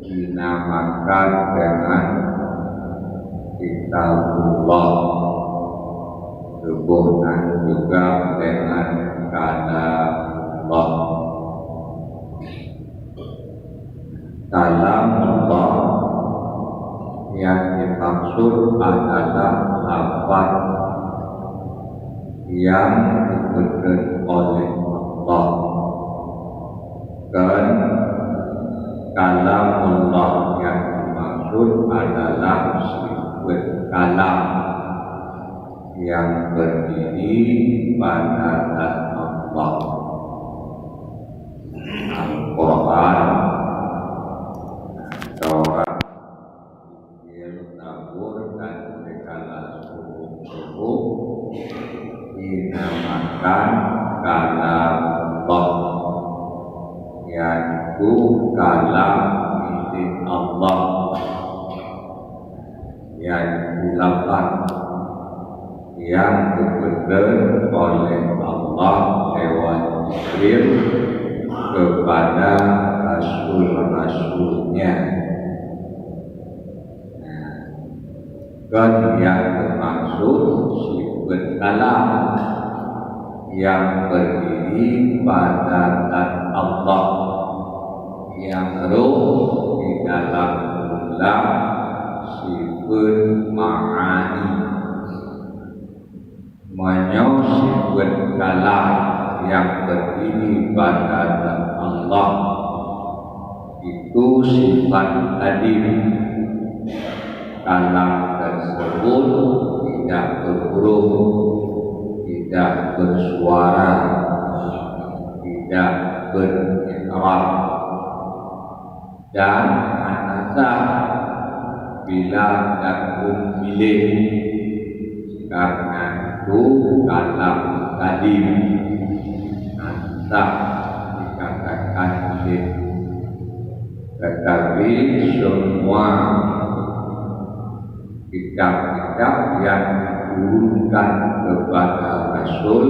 dinamakan dengan kitabullah, hubungan juga dengan kalamullah. Kalamullah yang dimaksud adalah lafaz yang diberikan oleh Allah, dan kalamullah yang dimaksud adalah sifat kalam yang berdiri pada zat Allah. Al-Quran, Taurat, Injil, Zabur, dan segala suku dinamakan kalamullah, yaitu kalam milik Allah, yaitu lafaz yang diberikan oleh Allah lewat Jibril kepada rasul-rasulnya. Dan yang dimaksud sifat kalam yang berdiri pada zat Allah, yang roh di dalam jumlah sifat ma'ani. Sifat kalam yang berdiri pada zat Allah itu sifat hadir. Kalam tersebut tidak berhuruf, tidak bersuara, tidak berikraf, dan anasa bila takun milik. Karena itu kalam hadir, anasa dikatakan milik. Tetapi semua kitab-kitab yang diturunkan kepada Rasul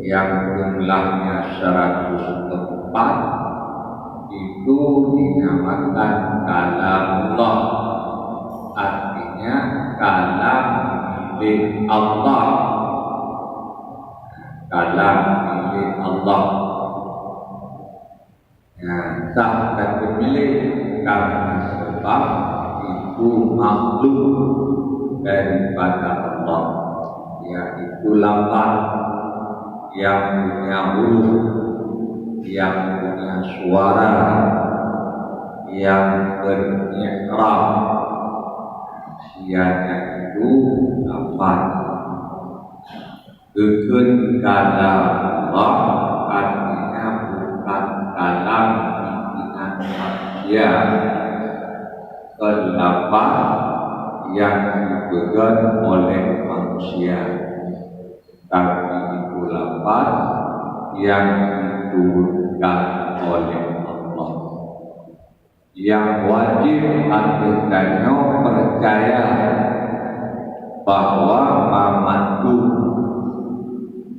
yang jumlahnya 104 itu dinamakan kalamullah, artinya kalam milik Allah, kalam milik Allah. Tak dapat milik karena sebab itu makhluk daripada Allah, yaitu lafaz yang punya huruf, yang punya suara, yang berikraf. Sianya itu lafaz. Bukan kalam Allah, artinya bukan kalam bikinan manusia. Lafaz yang dipegang oleh manusia, tapi itu lafaz yang diturunkan oleh Allah. Yang wajib artinya percaya bahwa memandu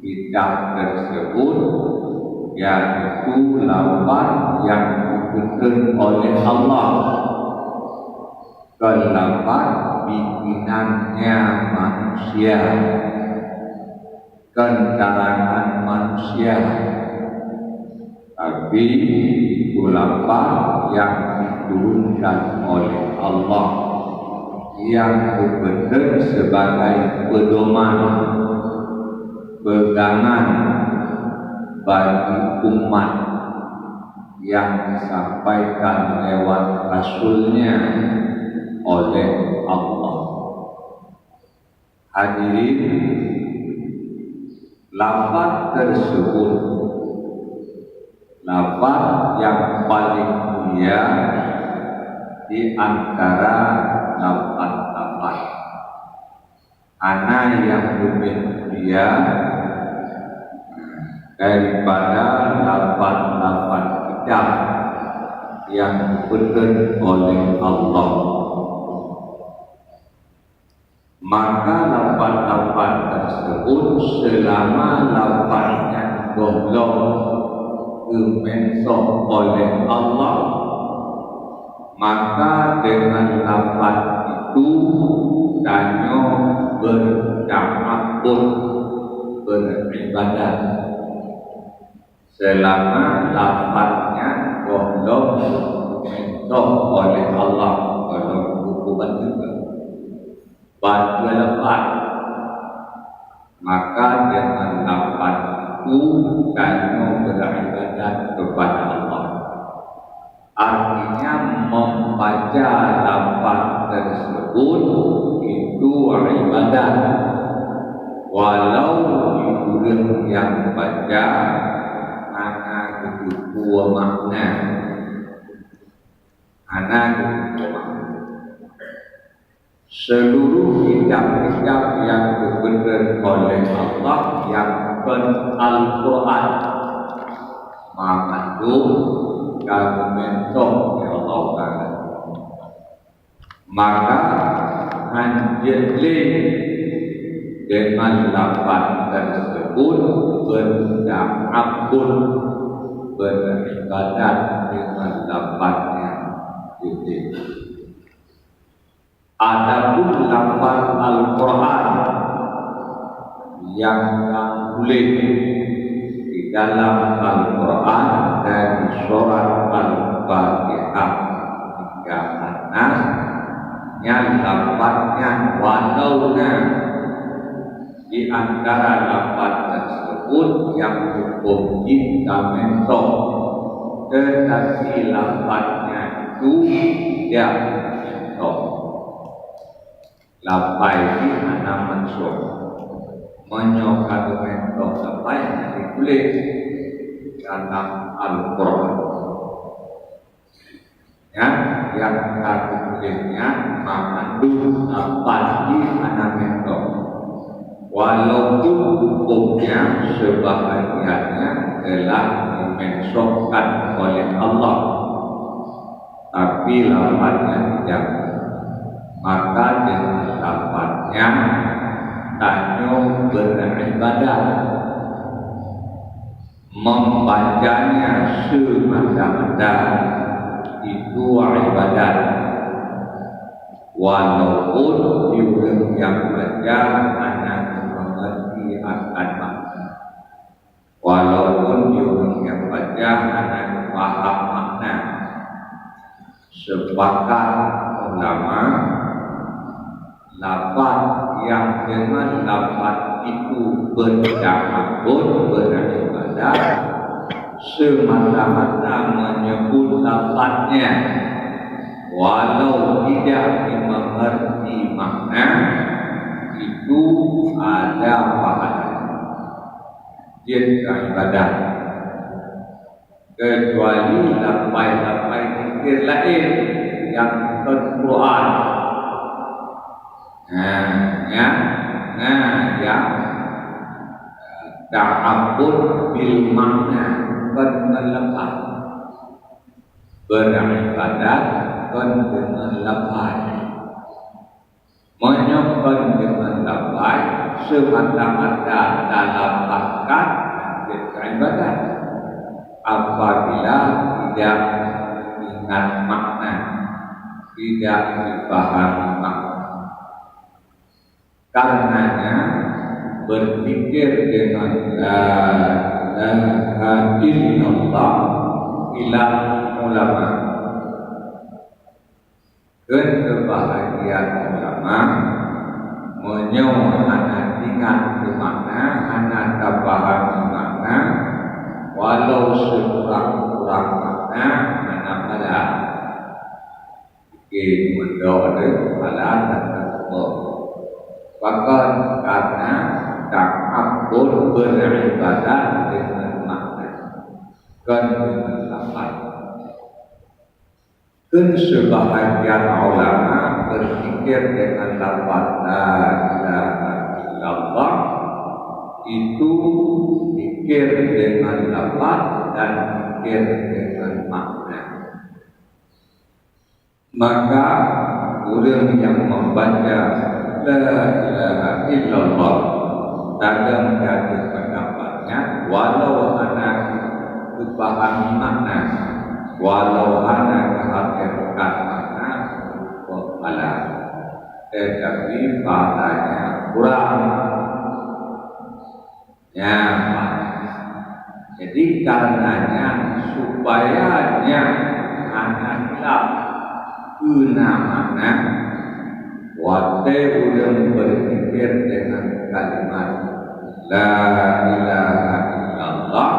kitab tersebut yaitu lafaz yang dipegang oleh Allah, lafaz bikinannya manusia, karangan manusia, tapi itu lafaz yang diturunkan oleh Allah, yang berbeda sebagai pedoman, pegangan bagi umat yang disampaikan lewat Rasulnya oleh Allah. Hadirin, lafaz tersebut lafaz yang paling mulia di antara lafaz-lafaz. Ana yang lebih mulia daripada lafaz-lafaz kitab yang diberikan oleh Allah. Maka lafaz-lafaz tersebut selama lafaznya goblok dimensok oleh Allah, maka dengan lafaz itu danyo berta'abbud, beribadah, selama lafaznya belum dimensok oleh Allah, belum hukuman juga pada lafaz, maka dengan lafaz itu danyo beribadah kepada Allah. Artinya membaca lafaz tersebut itu ibadah, walau orang yang baca hanya kedua makna, seluruh kitab-kitab yang diberikan oleh Allah yang Al-Quran mengandung mentok ya Allah Ta'ala, maka anjali dengan lafaz tersebut berta'abbud, beribadat dengan lafaznya itu. Adapun lafaz Al-Quran yang boleh di dalam Al-Quran dan surat Al-Fatihah hingga An-Nas, yang lafaznya walaunya di antara lafaz tersebut yang hukum kita mentok, tetapi lafaznya itu tidak mentok. Lafaz ini anak mansur menyokatu mentok sampai yang ditulis dalam Al-Quran, ya, yang tulisnya mengandung lafaz ini anak mentok, walaupun hukumnya sebahagiannya telah dimensokkan oleh Allah, tapi lafaznya tidak. Maka dengan lafaznya tanyo beribadah, membacanya semata-mata itu ibadah, walaupun orang yang baca hanya mengerti akan makna, walaupun orang yang baca hanya paham makna. Sepakat ulama, lafaz yang dengan lafaz itu berta'abbud, beribadah, semata-mata menyebut lafaznya walau tidak dimengerti makna, itu ada pahala, dia ibadah. Kecuali lafaz-lafaz zikir lain yang Al-Quran, yang ta'abbud bil makna, berlepas, beribadat dengan lafaz, menyokong dengan lafaz semata-mata dalam akad beribadat. Apabila tidak ingat makna, tidak dipahami makna, karenanya berpikir dengan la ilaha illallah ilah ulama, dan kebahagiaan ulama menyuruh ingat ke makna, anak tak paham makna, walau sekurang-kurang makna, anak pada bikin mendoa pada dan tersebut. Bahkan karena ta'abbud beribadah dengan makna, dan dengan lafaz. Dan sebahagian ulama berpikir dengan lafaz la ilaha illallah itu pikir dengan lafaz dan pikir dengan makna. Maka orang yang membaca la ilaha illallah dalam menjadi pendapatnya, walau anak dipahami makna walau hanya kehakikat makna kepala tetapi padanya kurang ya. Jadi karenanya supayanya anak-anak guna makna wate urang berpikir dengan kalimat la ilaha illallah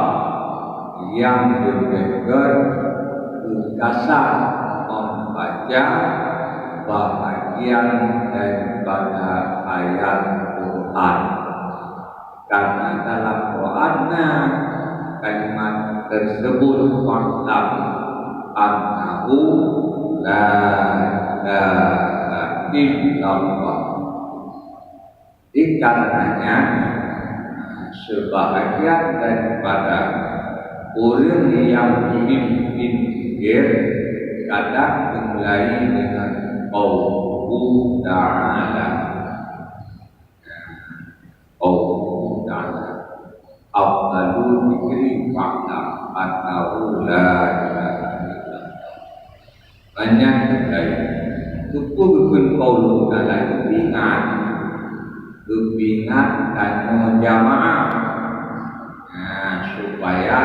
yang diberikan kesan membaca bahagian daripada ayat Quran. Karena dalam Qurannya kalimat tersebut makna annahu la ilaha illallah. Dikarenanya sebahagian daripada orang yang pimpin zikir kadang dimulai dengan qaulu ta'ala. Qaulu ta'ala afdalu dzikri makna annahu la ilaha illallah. Banyak sekali cukup qaulu ta'ala kepingat dan jamaah supaya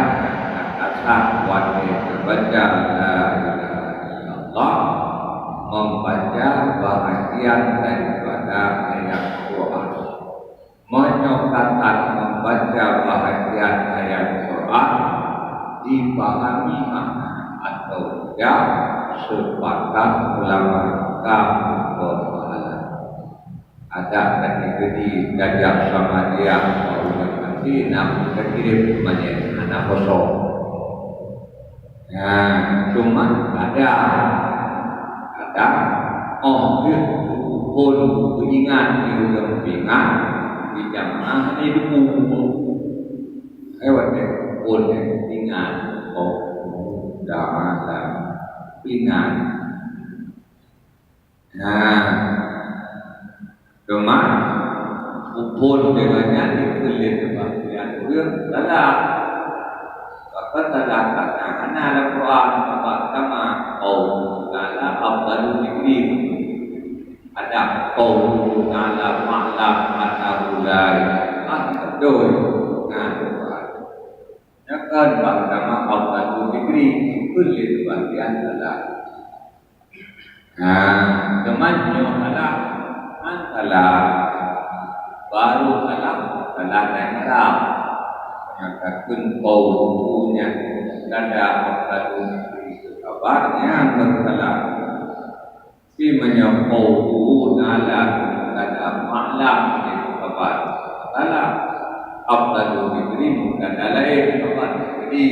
kata wajib terbaca la ilaha illallah membaca bahagian daripada ayat Quran, menyokatkan membaca bahagian ayat Quran dipahami makna atau tidak sepakat ulama berpahala. Ada kategori gajah sama dia orang nanti nak kirim banyak anak kosong. Ya, cuma ada dia pun ingat dia ingat di jamaah ini dulu. Dia pun ingat dah ada ingat. Cuma upun dengannya dikelir kebahagiaan orang dalam apa dalam kata anak Al-Quran sama ta'ala afdalu dzikri ada ta'ala ma'lam annahu la ilaha illallah. Ya kan sama afdalu dzikri kelir kebahagiaan dalam teman adalah antara baru dalam negara menyatakan qaulunya ada afdalu dzikri kabarnya bersalah si menyaqulu nala ada ma'lam itu kabar salah afdalu dzikri bukan lain kabar. Jadi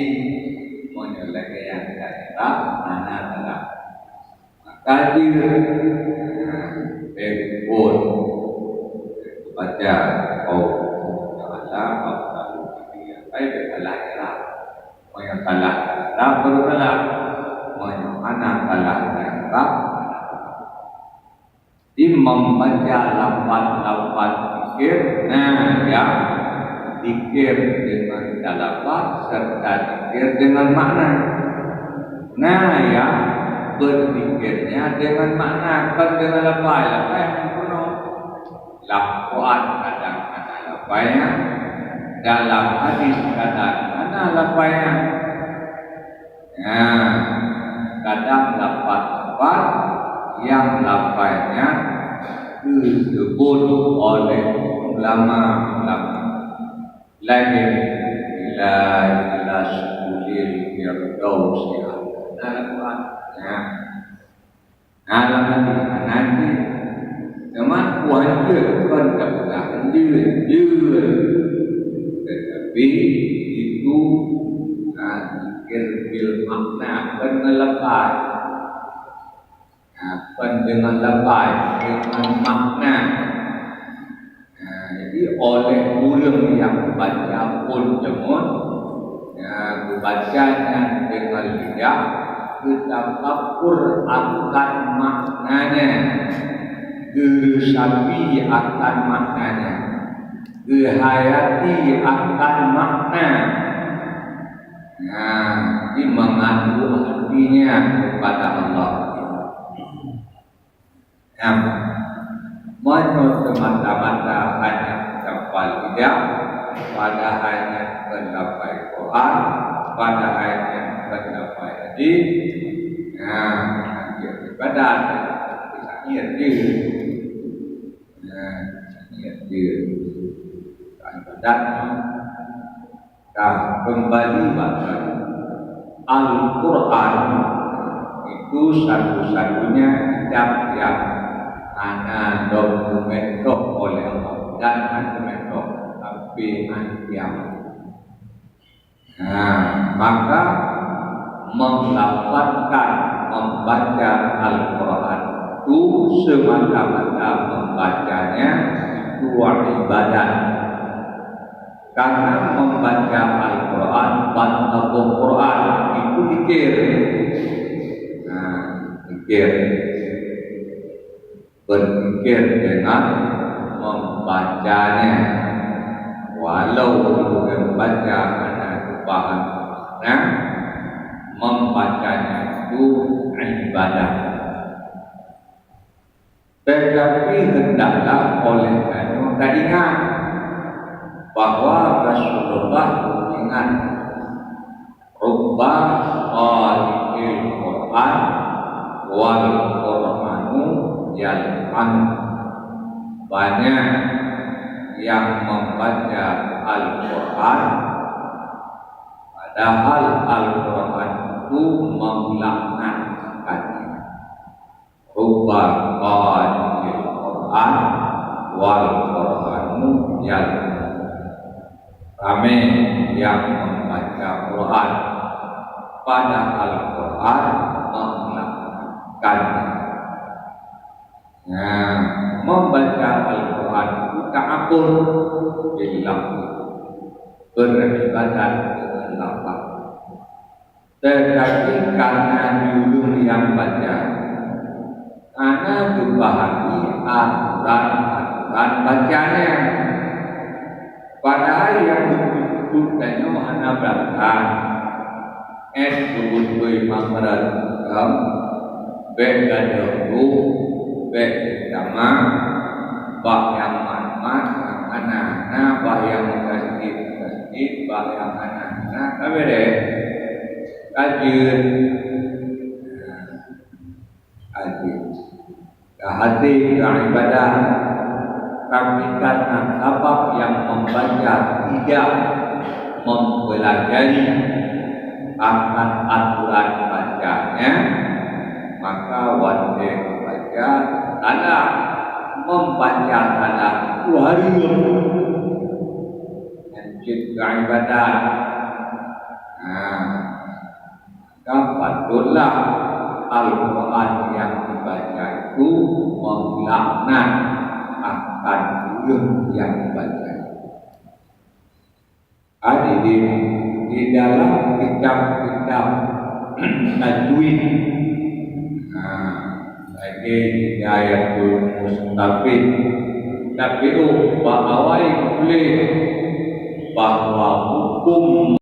menyelesaikan yang kata mana salah kadir pun baca ta'ala afdalu dzikri baik salah kira yang salah bersalah anak salah kira membaca lafaz zikir ya zikir dengan lafaz serta zikir dengan makna ya berzikirnya dengan makna kan dengan lafaz yang penuh lafaz kadang-kadang lafaznya dalam hadis kadang-kadang lafaznya kadang lafaz yang lafaznya disebut oleh ulama-ulama lain la ilasul firdaus nanti teman wajib kan dapat jujur tetapi itu zikir bil makna dengan lafaz dengan lafaz dengan makna. Jadi oleh orang yang baca pun jemun bacanya dengan lidah kita tafakkur akan maknanya, geresapi akan maknanya, gehayati akan makna. Nah, ini mengadu hatinya kepada Allah. Yang menurut semata-mata hanya mencapai lidah, pada hanya mencapai Quran, pada hanya mencapai hadis. Nah, ibadat bisa niat diri. Nah, niat diri. Ibadat kembali pada Al-Quran itu satu-satunya kitab yang ana dokumen oleh Allah dan dokumen tapi antiam. Nah, maka melafalkan membaca Al-Quran itu semata-mata membacanya itu ibadah. Karena membaca Al-Quran, baca Al-Quran itu zikir. Nah, zikir. Berzikir dengan membacanya. Walau membaca ada bahannya, membacanya itu ibadah. Tetapi hendaklah oleh kita ingat bahwa Rasulullah ingat rubba qari'il Quran wal Qur'anu yal'an, banyak yang membaca Al-Quran padahal Al-Quran itu melaknatkannya. Rubba qari'il Quran wal Qur'anu yal'an, kami yang membaca Quran pada Al-Quran melaknatkannya. Nah, membaca Al-Quran itu ta'abbud billah, beribadat dengan lafaz. Tetapi karena dulu yang baca, karena dipahami aturan bacanya. Padahal yang betul-betul kayaknya mana belakang betul-betul manggaran beda dulu beda sama bak yang manmat yang anak-anak, bak yang masjid, bak yang anak-anak apa deh kajian hati ibadah. Tapi karena sebab yang membaca tidak mempelajari akan aturan bacanya, maka wajib membaca salah, membaca salah itu hari mencipta ibadah. Nah, patutlah Al-Quran yang dibaca itu melaknat akan yang dibaca. Di dalam kitab-kitab tajwid, lagi Hidayatul Mustafid, tapi bahwa boleh bahwa hukum